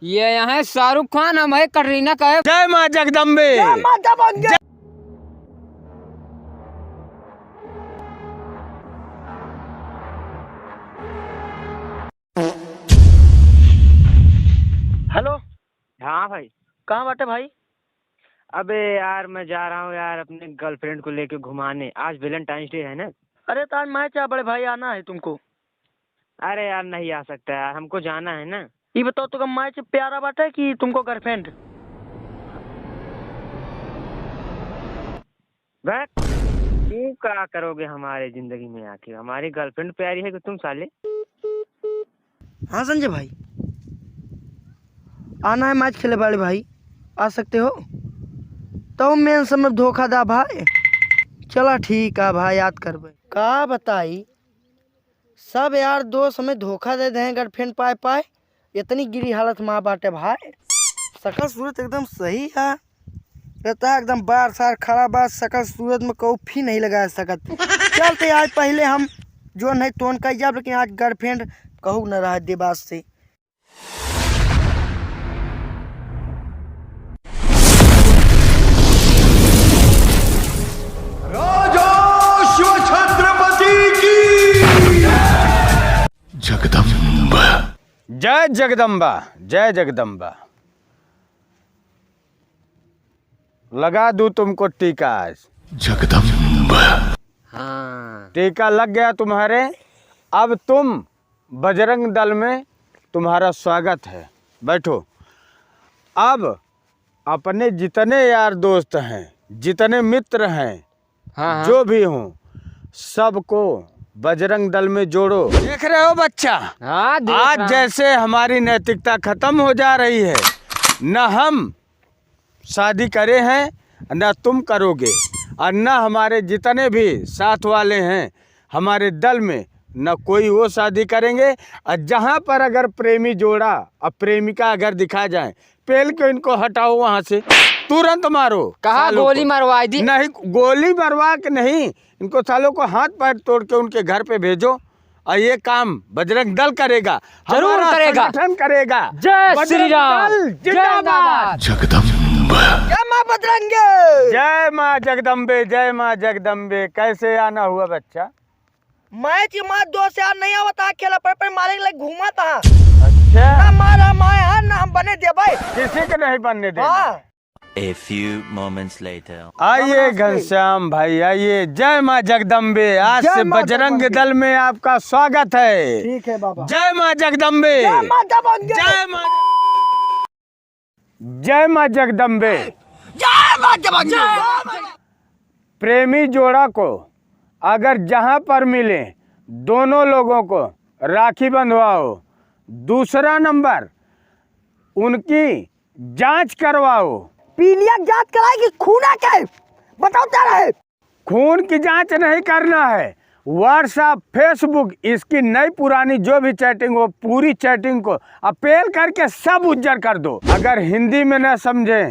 ये यहाँ है शाहरुख खान, हम है कटरीना कैफ। जय माँ जगदम्बे। जय माता बंगे। हेलो। हाँ भाई। कहाँ बाटे भाई? अबे यार मैं जा रहा हूँ यार अपने गर्लफ्रेंड को लेके घुमाने, आज वैलेंटाइंस डे है ना। अरे तार मैं क्या बड़े भाई आना है तुमको? अरे यार नहीं आ सकता यार, हमको जाना है ना। ये बताओ तुमको मैच प्यारा बाटे कि तुमको गर्लफ्रेंड? बैठ, तू क्या करोगे हमारे जिंदगी में आके? हमारी गर्लफ्रेंड प्यारी है कि तुम साले? हाँ संजय भाई, आना है मैच खेले वाले भाई, आ सकते हो? तो मैं समय धोखा दा भाई। चला ठीक है भाई, याद करबे। का बताई सब यार दोस्त हमें धोखा दे दे गर्लफ्रेंड पाए पाए, इतनी गिरी हालत माँ बाटे भाई। शकल सूरत एकदम सही है, रहता है एकदम बार सार खड़ा बात, शकल सूरत में कोई फी नहीं लगा सकत। चलते आज पहले हम जो नहीं तो कह जाब, लेकिन आज गर्लफ्रेंड कहू न रहा देवास से। जगदम्बा। जय जगदम्बा, जय जगदम्बा। लगा दूं तुमको टीका आज। जगदम्बा। हाँ, टीका लग गया तुम्हारे। अब तुम बजरंग दल में, तुम्हारा स्वागत है। बैठो। अब अपने जितने यार दोस्त हैं, जितने मित्र हैं, हाँ, जो भी हों, सबको बजरंग दल में जोड़ो। देख रहे हो बच्चा, हाँ, देख आज रहा हूँ। जैसे हमारी नैतिकता खत्म हो जा रही है, न हम शादी करे हैं न तुम करोगे, और न हमारे जितने भी साथ वाले हैं हमारे दल में, न कोई वो शादी करेंगे। और जहाँ पर अगर प्रेमी जोड़ा और प्रेमिका अगर दिखा जाए, पेल के इनको हटाओ वहाँ से, तुरंत मारो। कहा सालों गोली को। मरवा दी? नहीं, गोली मरवा के नहीं, इनको सालों को हाथ पैर तोड़ के उनके घर पे भेजो, और ये काम बजरंग दल करेगा, जरूर हमारा करेगा। संगठन करेगा। जय बजरंग श्री राम, दल जय जिंदाबाद। जगदम्बा। जय माँ बजरंगे। जय माँ जगदम्बे, जय माँ जगदम्बे। कैसे आना हुआ बच्चा? मैच माँ दोस्त यार नहीं आवता, खेला पर मारे लग घूमा था। अच्छा, ना मारा माँ यार, ना हम बने दे भाई। किसी के नहीं बनने दे। हाँ। A few moments later. आइए घनश्याम भाई, आइए। जय माँ जगदम्बे। आज जय से माँ बजरंग जगदम्बे। दल में आपका स्वागत है। ठीक है बाबा। जय माँ जगदम्बे। जय माता बंगे। जय माँ, जय माँ जगदम्बे। जय माता बंगे। प्रेमी जोड़ा को अगर जहाँ पर मिले, दोनों लोगों को राखी बंधवाओ। दूसरा नंबर, उनकी जांच करवाओ। पीलिया जांच कराएगी, खूना के बताओ क्या रहे? खून की जांच नहीं करना है, व्हाट्सएप, फेसबुक, इसकी नई पुरानी जो भी चैटिंग हो, पूरी चैटिंग को अपील करके सब उज्जर कर दो। अगर हिंदी में न समझे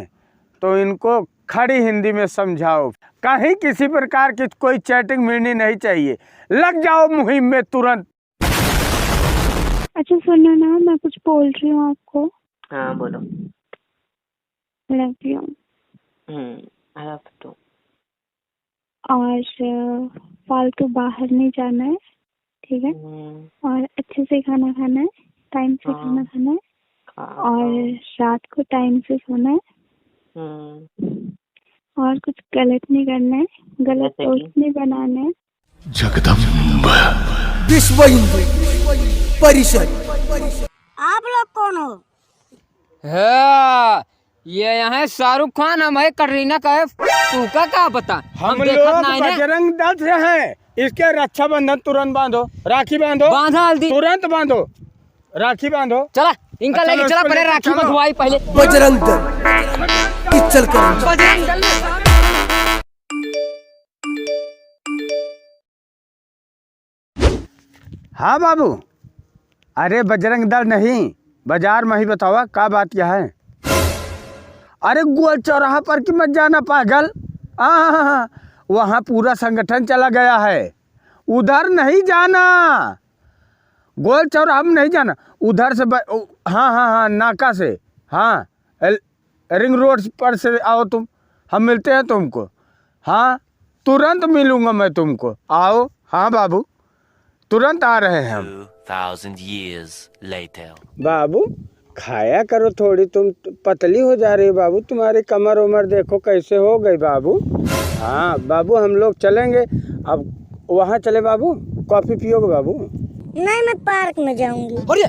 तो इनको खड़ी हिंदी में समझाओ। कहीं किसी प्रकार की कोई चैटिंग मिलनी नहीं चाहिए। लग जाओ मुहिम में तुरंत। अच्छा सुनो ना, मैं कुछ बोल रही हूँ आपको। हाँ बोलो। Love you. I love you. और फालतू बाहर नहीं जाना है, ठीक है? और अच्छे से खाना खाना है, टाइम से खाना खाना है, और रात को टाइम से सोना है, और कुछ गलत नहीं करना है, गलत दोस्त नहीं बनाना है। जगदम्बा। विश्व हिंदू परिषद। आप लोग कौन हो? हाँ, ये यहाँ है शाहरुख खान, हम है कटरीना कैफ। तू का क्या पता? हम देखत लोग नहीं ना। बजरंग दल से हैं। इसके रक्षाबंधन तुरंत बांधो, राखी बांधो, बांधा हल्दी, तुरंत बांधो, राखी बांधो। चला इनका चलो, लेके चला, इसको पहले लेके राखी चलो। बंधवाई पहले। बजरंग दल चल कर। बजरंग दल में हाँ बाबू, अरे बजरंग दल नहीं, बाजार में ही बतावा क्या बात क्या है। अरे गोल चौराहा पर की मत जाना पागल। हाँ, वहाँ पूरा संगठन चला गया है, उधर नहीं जाना। गोल चौराहा हम नहीं जाना, उधर से हाँ हाँ हाँ नाका से, हाँ रिंग रोड पर से आओ तुम, हम मिलते हैं तुमको। हाँ तुरंत मिलूँगा मैं तुमको, आओ। हाँ बाबू तुरंत आ रहे हैं हम। 2000 years later. बाबू खाया करो थोड़ी, तुम पतली हो जा रही हो बाबू, तुम्हारी कमर उमर देखो कैसे हो गई बाबू। हाँ बाबू हम लोग चलेंगे अब, वहाँ चले बाबू, कॉफ़ी पियोगे बाबू? नहीं, मैं पार्क में जाऊंगी। अरे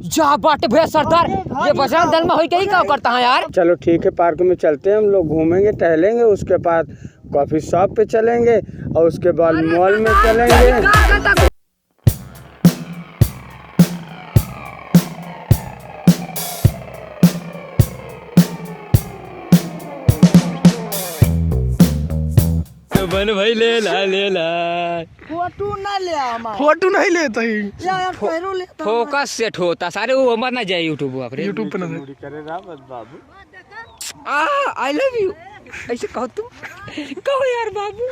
जा बाटे भैया सरदार, ये बजरंग दल में होई के ही क्या करता है यार। चलो ठीक है, पार्क में चलते हैं हम लोग, घूमेंगे टहलेंगे, उसके बाद कॉफ़ी शॉप पे चलेंगे और उसके बाद मॉल में चलेंगे। बन भाई ले ला फोटो ना ले हमारा, फोटो नहीं लेता ही, यार पैरो ले फोकस सेट होता सारे, वो हमार ना जाए यूट्यूब पर, यूट्यूब पे ना दे। करे बाबू। आई लव यू ऐसे कहो तुम, कहो यार बाबू।